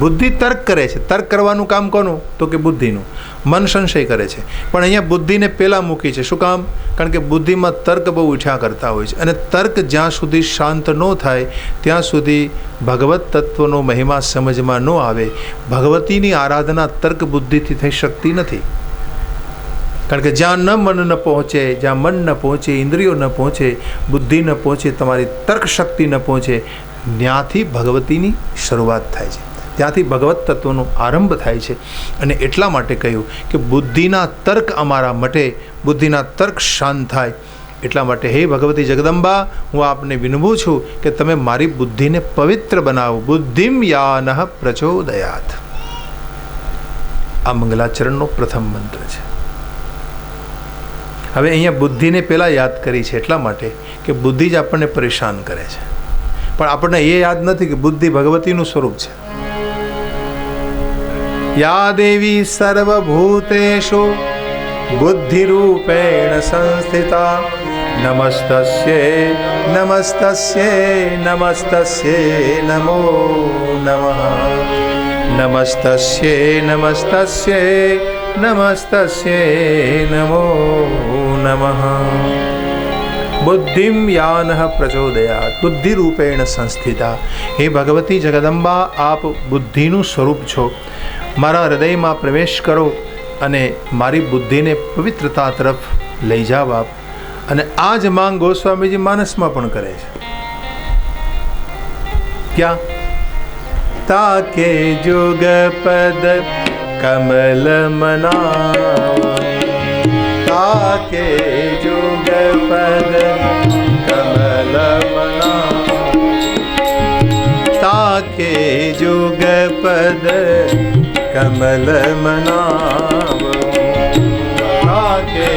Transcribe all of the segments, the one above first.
બુદ્ધિ તર્ક કરે છે. તર્ક કરવાનું કામ કોનું? તો કે બુદ્ધિનું. મન સંશય કરે છે. પણ અહીંયા બુદ્ધિને પહેલાં મૂકી છે. શું કામ? કારણ કે બુદ્ધિમાં તર્ક બહુ ઉઠ્યા કરતા હોય છે, અને તર્ક જ્યાં સુધી શાંત ન થાય ત્યાં સુધી ભગવત તત્વનો મહિમા સમજમાં ન આવે. ભગવતીની આરાધના તર્ક બુદ્ધિથી થઈ શકતી નથી. કારણ કે જ્યાં મન ન પહોંચે, જ્યાં મન ન પહોંચે, ઇન્દ્રિયો ન પહોંચે, બુદ્ધિ ન પહોંચે, તમારી તર્ક શક્તિ ન પહોંચે, ત્યાંથી ભગવતીની શરૂઆત થાય છે, ત્યાંથી ભગવત તત્વનો આરંભ થાય છે. અને એટલા માટે કહ્યું કે બુદ્ધિના તર્ક અમારા મટે, બુદ્ધિના તર્ક શાંત થાય. એટલા માટે હે ભગવતી જગદંબા, હું આપને વિનવું છું કે તમે મારી બુદ્ધિને પવિત્ર બનાવો. બુદ્ધિમ યાનઃ પ્રચોદયાત. આ મંગલાચરણનો પ્રથમ મંત્ર છે. હવે અહીંયા બુદ્ધિને પહેલાં યાદ કરી છે એટલા માટે કે બુદ્ધિ જ આપણને પરેશાન કરે છે. પણ આપણને એ યાદ નથી કે બુદ્ધિ ભગવતીનું સ્વરૂપ છે. યા દેવી સર્વભૂતેષુ બુદ્ધિરૂપેણ સંસ્થિતા નમસ્તસ્યે નમસ્તસ્યે નમસ્તસ્યે નમો નમઃ નમસ્તસ્યે નમસ્તસ્યે નમસ્તસ્યે નમો નમઃ. બુદ્ધિમ યાનઃ પ્રચોદયાત. બુદ્ધિરૂપેણ સંસ્થિતા. હે ભગવતી જગદંબા, આપ બુદ્ધિનું સ્વરૂપ છો. મારા હૃદયમાં પ્રવેશ કરો અને મારી બુદ્ધિને પવિત્રતા તરફ લઈ જાઓ આપ. અને આ જ માંગ ગોસ્વામીજી માનસમાં પણ કરે છે. ક્યાં? તાકે જુગપદ કમલ મનાવ, તાકે જુગપદ કમલ મનાવ, તાકે જુગપદ કમલ મનાવ, તાકે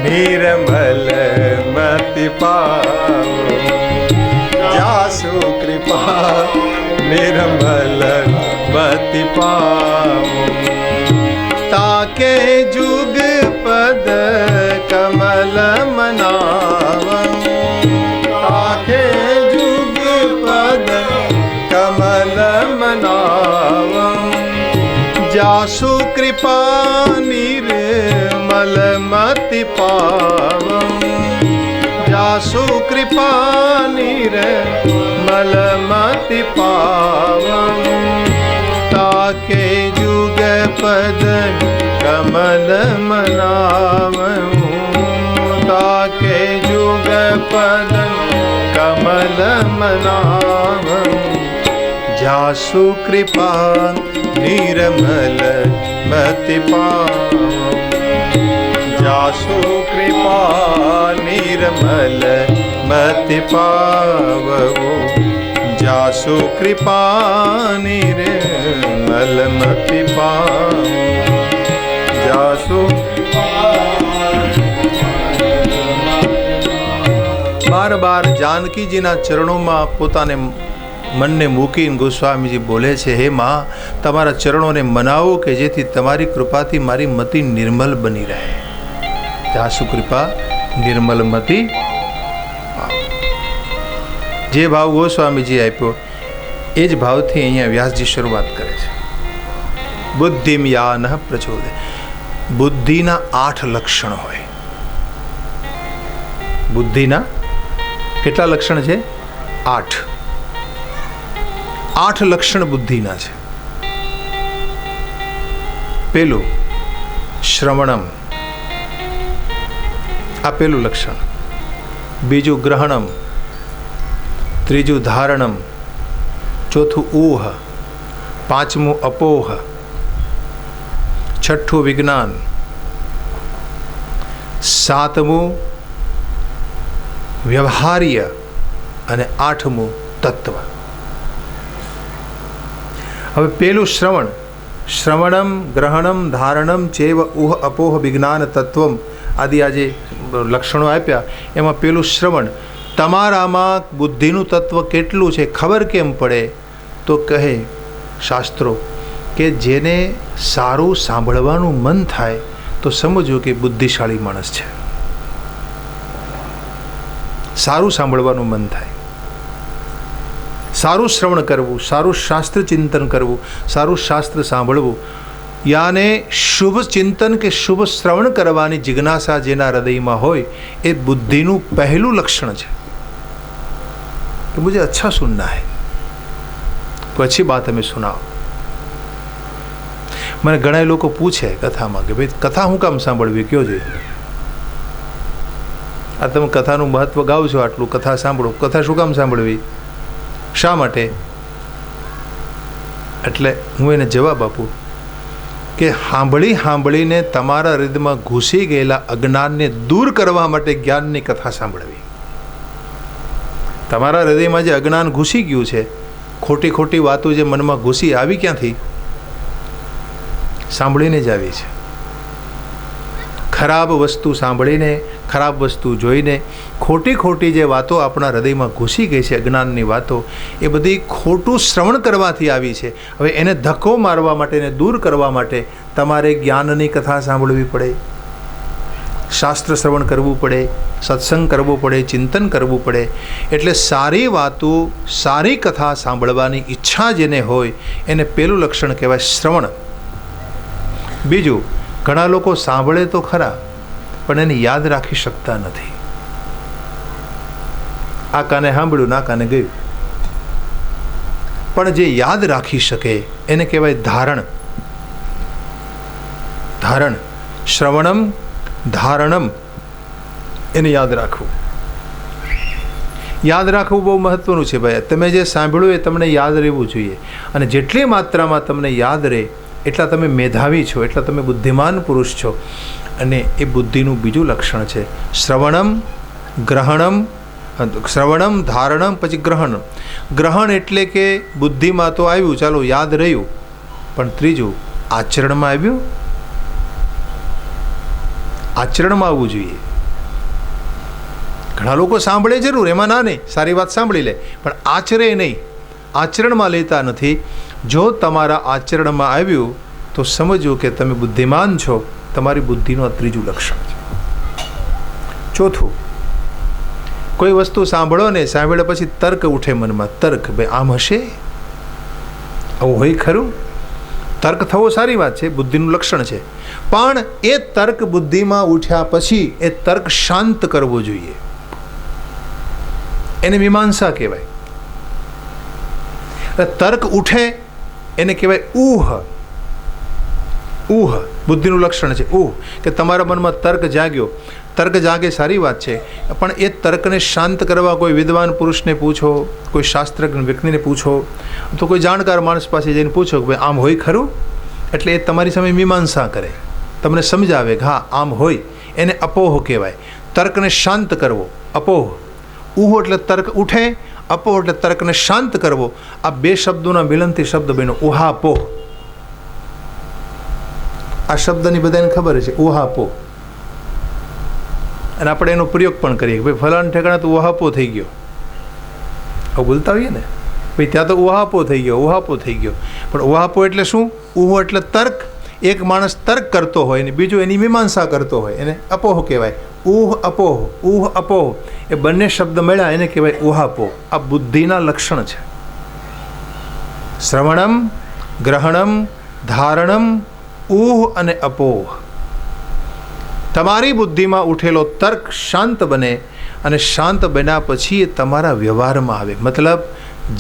નિર્મલ મતિ પાવો, જાસુ કૃપા નિર્મલ મતિ પાવો, તાકે જુગ પદ કમલ મનાવ, તાકે જુગ પદ કમલ મનાવ, જાસુ કૃપા નિર્મલ મતિ પાવ, જાસુ કૃપા નિર્મલ મતિ પાવ, તાકે જુગ પદ કમલ મનાવ, તાકે જુગ પદ કમલ મનાવ, જાસુ કૃપા નિર્મલ મતિ પાવ, જાસુ કૃપા નિર્મલ મતિ પાવ, જાસુ કૃપા નિર્મલ મતિ પાવ, જાસુ. બાર બાર જાનકીજીના ચરણોમાં પોતાને મનને મૂકીને ગોસ્વામીજી બોલે છે, હે માં, તમારા ચરણોને મનાવો કે જેથી તમારી કૃપાથી મારી મતિ નિર્મલ બની રહે. જાસુ કૃપા નિર્મલ મતિ. જે ભાવ ગોસ્વામીજી આપ્યો એ જ ભાવથી અહીંયા વ્યાસજી શરૂઆત કરે છે. બુદ્ધિમ યાનઃ પ્રચોદય. બુદ્ધિના 8 લક્ષણ હોય. બુદ્ધિના કેટલા લક્ષણ છે? 8. 8 લક્ષણ બુદ્ધિના છે. પેલું શ્રવણમ, આ પેલું લક્ષણ. બીજું ગ્રહણમ, ત્રીજું ધારણમ, ચોથું ઊહ, પાંચમું અપોહ, છઠ્ઠું વિજ્ઞાન, સાતમું વ્યવહાર્ય અને આઠમું તત્વ. હવે પેલું શ્રવણ, શ્રવણમ ગ્રહણમ ધારણમ ચેવ ઉહ અપોહ વિજ્ઞાન તત્વમ આદિ આ જે લક્ષણો આપ્યા એમાં પેલું શ્રવણ, તમારામાં બુદ્ધિનું તત્વ કેટલું છે ખબર કેમ પડે? તો કહે શાસ્ત્રો કે જેને સારું સાંભળવાનું મન થાય તો સમજો કે બુદ્ધિશાળી માણસ છે. સારું સાંભળવાનું મન થાય, સારું શ્રવણ કરવું, સારું શાસ્ત્ર ચિંતન કરવું, સારું શાસ્ત્ર સાંભળવું, યાને શુભ ચિંતન કે શુભ શ્રવણ કરવાની જિજ્ઞાસા જેના હૃદયમાં હોય એ બુદ્ધિનું પહેલું લક્ષણ છે કે મુझे अच्छा सुनना है, કોઈ अच्छी बात हमें सुनाओ. મને ઘણા લોકો પૂછે કથામાં કે ભાઈ કથા હું કામ સાંભળવી, કયો જોઈએ? આ તમે કથાનું મહત્વ ગાવ છો આટલું, કથા સાંભળો, કથા શું કામ સાંભળવી, શા માટે? એટલે હું એને જવાબ આપું કે સાંભળીને તમારા હૃદયમાં ઘૂસી ગયેલા અજ્ઞાનને દૂર કરવા માટે જ્ઞાનની કથા સાંભળવી. તમારા હૃદયમાં જે અજ્ઞાન ઘૂસી ગયું છે, ખોટી ખોટી વાતો જે મનમાં ઘૂસી આવી ક્યાંથી? સાંભળીને જ આવી છે. ખરાબ વસ્તુ સાંભળીને, ખરાબ વસ્તુ જોઈને, ખોટી ખોટી જે વાતો આપણા હૃદયમાં ઘૂસી ગઈ છે, અજ્ઞાનની વાતો, એ બધી ખોટું શ્રવણ કરવાથી આવી છે. હવે એને ધક્કો મારવા માટે, એને દૂર કરવા માટે તમારે જ્ઞાનની કથા સાંભળવી પડે, શાસ્ત્ર શ્રવણ કરવું પડે, સત્સંગ કરવો પડે, ચિંતન કરવું પડે. એટલે સારી વાતો, સારી કથા સાંભળવાની ઈચ્છા જેને હોય એને પેલું લક્ષણ કહેવાય શ્રવણ. બીજું, ઘણા લોકો સાંભળે તો ખરા પણ એને યાદ રાખી શકતા નથી. આ કાને સાંભળ્યું, ના કાને ગયું. પણ જે યાદ રાખી શકે એને કહેવાય ધારણ. ધારણ, શ્રવણમ ધારણમ, એને યાદ રાખવું. યાદ રાખવું બહુ મહત્વનું છે ભાઈ. તમે જે સાંભળ્યું એ તમને યાદ રહેવું જોઈએ, અને જેટલી માત્રામાં તમને યાદ રહે એટલા તમે મેધાવી છો, એટલા તમે બુદ્ધિમાન પુરુષ છો. અને એ બુદ્ધિનું બીજું લક્ષણ છે શ્રવણમ ગ્રહણમ. શ્રવણમ, ધારણમ, પછી ગ્રહણમ. ગ્રહણ એટલે કે બુદ્ધિમાં તો આવ્યું, ચાલો યાદ રહ્યું, પણ ત્રીજું આચરણમાં આવ્યું. આચરણમાં આવવું જોઈએ. ઘણા લોકો સાંભળે જરૂર, એમાં ના નહીં, સારી વાત સાંભળી લે, પણ આચરે નહીં, આચરણમાં લેતા નથી. જો તમારા આચરણમાં આવ્યું તો સમજો કે તમે બુદ્ધિમાન છો. તમારી બુદ્ધિનું આ ત્રીજું લક્ષણ છે. ચોથું, કોઈ વસ્તુ સાંભળો ને, સાંભળ્યા પછી તર્ક ઉઠે મનમાં. તર્ક, ભાઈ આમ હશે, આવું હોય ખરું? તર્ક થવો સારી વાત છે, બુદ્ધિનું લક્ષણ છે, પણ એ તર્ક બુદ્ધિમાં ઉઠ્યા પછી એ તર્ક શાંત કરવો જોઈએ. એને મીમાંસા કહેવાય. તર્ક ઉઠે એને કહેવાય ઊહ. ઊહ બુદ્ધિનું લક્ષણ છે. ઊહ કે તમારા મનમાં તર્ક જાગ્યો. તર્ક જાગે સારી વાત છે, પણ એ તર્કને શાંત કરવા કોઈ વિદ્વાન પુરુષને પૂછો, કોઈ શાસ્ત્રજ્ઞ વ્યક્તિને પૂછો, તો કોઈ જાણકાર માણસ પાસે જઈને પૂછો કે ભાઈ આમ હોય ખરું? એટલે એ તમારી સામે મીમાંસા કરે, તમને સમજાવે કે હા આમ હોય. એને અપોહ કહેવાય. તર્કને શાંત કરવો, અપોહ. ઊહ એટલે તર્ક ઉઠે, અપોહ એટલે તર્કને શાંત કરવો. આ બે શબ્દોના મિલનથી શબ્દ બન્યો ઉહાપોહ. આ શબ્દની બધાને ખબર છે, ઉહાપોહ. અને આપણે એનો પ્રયોગ પણ કરીએ કે ભાઈ ફલાણા ઠેકાણે તો ઉહાપો થઈ ગયો. હવે બોલતા હોઈએ ને ભાઈ ત્યાં તો ઉહાપો થઈ ગયો, ઉહાપો થઈ ગયો. પણ ઉહાપો એટલે શું? ઉહ એટલે તર્ક. એક માણસ તર્ક કરતો હોય ને બીજું એની મીમાંસા કરતો હોય, એને અપોહ કહેવાય. ઊહ અપોહ, ઊહ અપોહ, એ બંને શબ્દ મળ્યા એને કહેવાય ઉહાપોહ. આ બુદ્ધિના લક્ષણ છે. શ્રવણમ, ગ્રહણમ, ધારણમ, ઊહ અને અપોહ. તમારી બુદ્ધિમાં ઉઠેલો તર્ક શાંત બને, અને શાંત બન્યા પછી એ તમારા વ્યવહારમાં આવે. મતલબ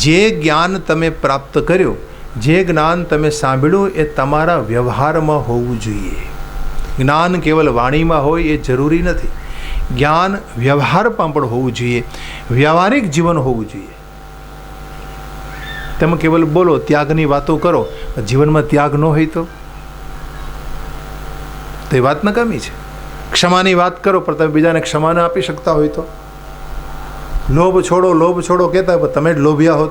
જે જ્ઞાન તમે પ્રાપ્ત કર્યું, જે જ્ઞાન તમે સાંભળ્યું, એ તમારા વ્યવહારમાં હોવું જોઈએ. જ્ઞાન કેવલ વાણીમાં હોય એ જરૂરી નથી. જ્ઞાન વ્યવહારમાં પણ હોવું જોઈએ, વ્યવહારિક જીવન હોવું જોઈએ. તમે કેવલ બોલો, ત્યાગની વાતો કરો, જીવનમાં ત્યાગ ન હોય તો એ વાત નકામી છે. ક્ષમાની વાત કરો પણ તમે બીજાને ક્ષમા ન આપી શકતા હોય તો. લોભ છોડો, લોભ છોડો કહેતા હોય તમે જ લોભિયા હો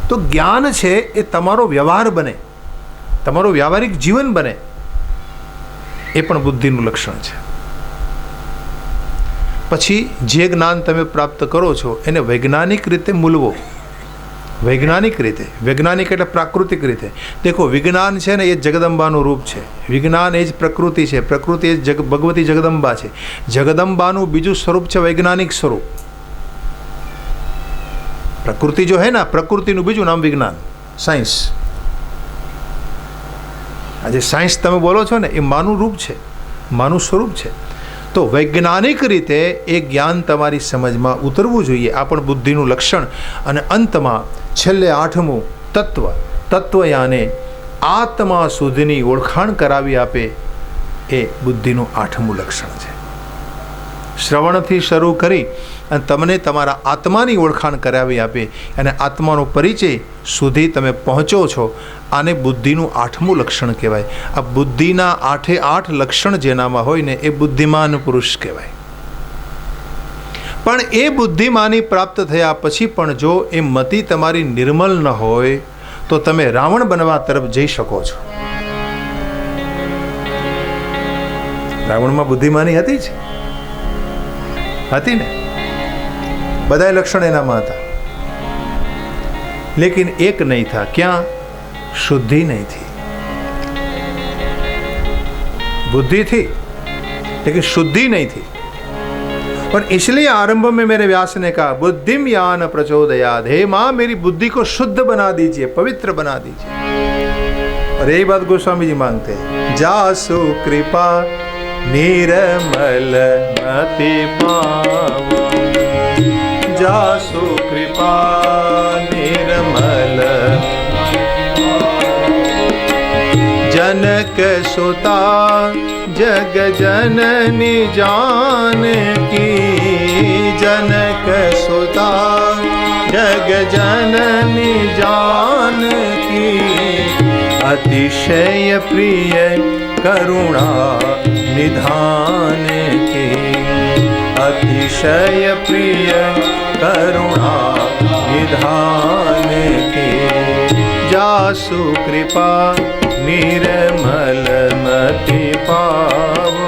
તો જ્ઞાન છે એ તમારો વ્યવહાર બને, તમારો વ્યવહારિક જીવન બને, એ પણ બુદ્ધિનું લક્ષણ છે. પછી જે જ્ઞાન તમે પ્રાપ્ત કરો છો એને વૈજ્ઞાનિક રીતે મૂલવો. વૈજ્ઞાનિક રીતે, વૈજ્ઞાનિક એટલે પ્રાકૃતિક રીતે. દેખો, વિજ્ઞાન છે ને એ જગદંબાનું રૂપ છે. વિજ્ઞાન એ જ પ્રકૃતિ છે, પ્રકૃતિ એ જ ભગવતી જગદંબા છે. જગદંબાનું બીજું સ્વરૂપ છે વૈજ્ઞાનિક સ્વરૂપ. પ્રકૃતિ જો હે ને, પ્રકૃતિનું બીજું નામ વિજ્ઞાન, સાયન્સ. આજે સાયન્સ તમે બોલો છો ને, એ માનું રૂપ છે, માનું સ્વરૂપ છે. તો વૈજ્ઞાનિક રીતે એ જ્ઞાન તમારી સમજમાં ઉતરવું જોઈએ. આ પણ બુદ્ધિનું લક્ષણ. અને અંતમાં છેલ્લે 8મું તત્વ, તત્વયાને આત્મા સુધીની ઓળખાણ કરાવી આપે, એ બુદ્ધિનું 8મું લક્ષણ છે. શ્રવણથી શરૂ કરી અને તમને તમારા આત્માની ઓળખાણ કરાવી આપે અને આત્માનો પરિચય સુધી તમે પહોંચો છો. આને બુદ્ધિનું 8મું લક્ષણ કહેવાય. આ બુદ્ધિના 8 લક્ષણ જેનામાં હોય ને, એ બુદ્ધિમાન પુરુષ કહેવાય. પણ એ બુદ્ધિમાની પ્રાપ્ત થયા પછી પણ જો એ મતિ તમારી નિર્મલ ન હોય તો તમે રાવણ બનવા તરફ જઈ શકો છો. રાવણમાં બુદ્ધિમાની હતી જ, હતી ને, બધા લક્ષણ એનામાં હતા, લેકિન એક નહીં થા. ક્યાં? शुद्धि नहीं थी. बुद्धि थी लेकिन शुद्धि नहीं थी. और इसलिए आरंभ में मेरे व्यास ने कहा बुद्धिम यान प्रचोदयाद, हे माँ मेरी बुद्धि को शुद्ध बना दीजिए, पवित्र बना दीजिए. और यही बात गोस्वामी जी मांगते हैं, जासु कृपा निर्मल मति पावो, जासु कृपा निर्मल जनक सुता जग जननी जानकी, जनक सुता जग जननी जानकी, अतिशय प्रिय करुणा निधान की, अतिशय प्रिय करुणा निधान की, जासु कृपा निर्मल मति पावो,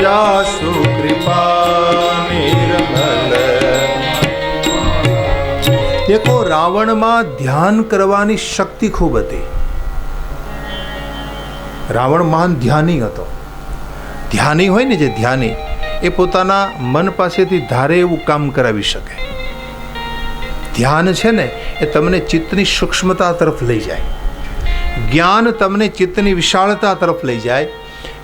जासु कृपा निर्मल. देखो, રાવણમાં ધ્યાન કરવાની શક્તિ ખૂબ હતી. રાવણ મહાન ધ્યાની હતો. ધ્યાની હોય ને, જે ધ્યાની, એ પોતાના મન પાસેથી ધારે એવું કામ કરાવી શકે. ધ્યાન છે ને, એ તમને ચિત્તની સૂક્ષ્મતા તરફ લઈ જાય. જ્ઞાન તમને ચિત્તની વિશાળતા તરફ લઈ જાય.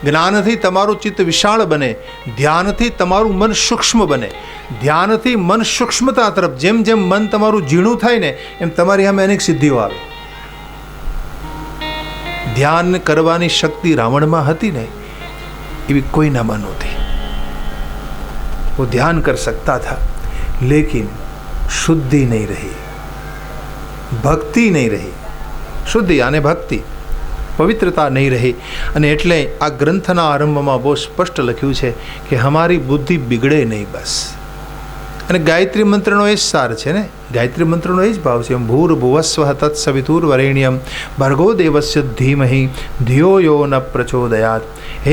જ્ઞાનથી તમારું ચિત્ત વિશાળ બને, ધ્યાનથી તમારું મન સૂક્ષ્મ બને. ધ્યાનથી મન સૂક્ષ્મતા તરફ, જેમ જેમ મન તમારું ઝીણું થાય ને, એમ તમારી સામે અનેક સિદ્ધિઓ આવે. ધ્યાન કરવાની શક્તિ રાવણમાં હતી ને, એવી કોઈનામાં નહોતી. वो ध्यान कर सकता था, लेकिन शुद्धि नहीं रही, भक्ति नहीं रही. શુદ્ધિ અને ભક્તિ, પવિત્રતા નહીં રહી. અને એટલે આ ગ્રંથના આરંભમાં બહુ સ્પષ્ટ લખ્યું છે કે અમારી બુદ્ધિ બિગડે નહીં, બસ. અને ગાયત્રી મંત્રનો એ જ સાર છે ને, ગાયત્રી મંત્રનો એ જ ભાવ છે. ભૂર્ભુવસ્વઃ તત્સવિતુર્વરેણ્યમ ભર્ગો દેવસ્ય ધીમહિ ધિયો યો ન પ્રચોદયાત.